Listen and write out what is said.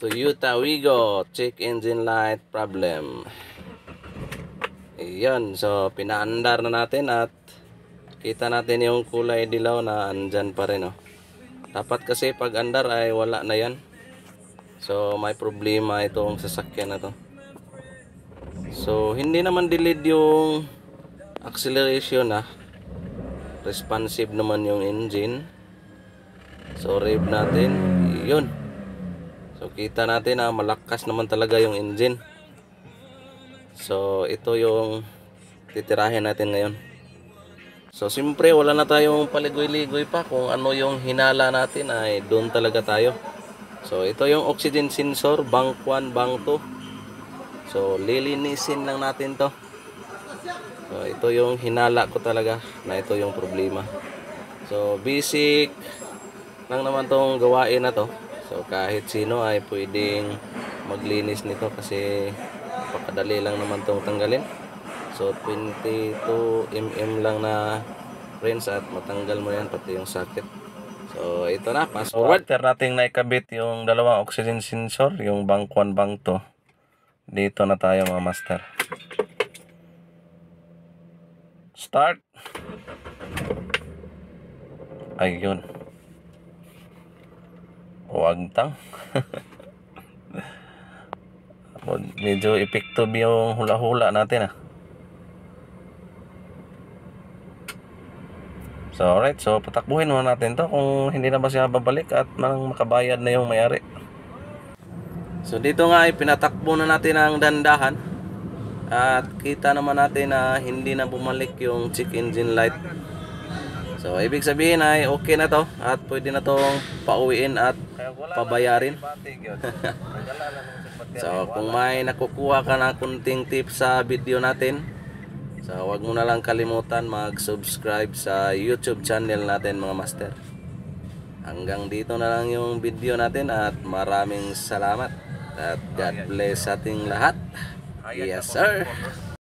Toyota Wigo check engine light problem. Iyon, so pinaandar na natin at kita natin yung kulay dilaw na andyan pa rin, oh. Dapat kasi pag andar ay wala na yan. So may problema itong sasakyan na to. So hindi naman delayed yung acceleration, responsive naman yung engine. So rev natin, yun. So kita natin na malakas naman talaga yung engine. So ito yung titirahin natin ngayon. So siyempre wala na tayong paligoy-ligoy pa, kung ano yung hinala natin ay doon talaga tayo. So ito yung oxygen sensor, bank 1, bank 2. So lilinisin lang natin to. So ito yung hinala ko talaga na ito yung problema. So basic lang naman tong gawain na to. So kahit sino ay pwedeng maglinis nito kasi pakadali lang naman tong tanggalin. So 22 mm lang na rinse at matanggal mo yan pati yung socket. So ito na, pass forward. After nating naikabit yung dalawang oxygen sensor, yung bank 1, bank 2, dito na tayo mga master. Start. Ayun. Huwag tang. Medyo epektive yung hula-hula natin, So alright, so patakbuhin muna natin to kung hindi na ba siya babalik at makabayad na yung may-ari. So dito nga ay pinatakbo na natin ang dandahan at kita naman natin na hindi na bumalik yung check engine light. So ibig sabihin ay okay na to at pwede na tong pauwiin at pabayarin. So kung may nakukuha ka na kunting tips sa video natin, so huwag mo na lang kalimutan mag-subscribe sa YouTube channel natin mga master. Hanggang dito na lang yung video natin at maraming salamat at God bless ating lahat. Yes sir.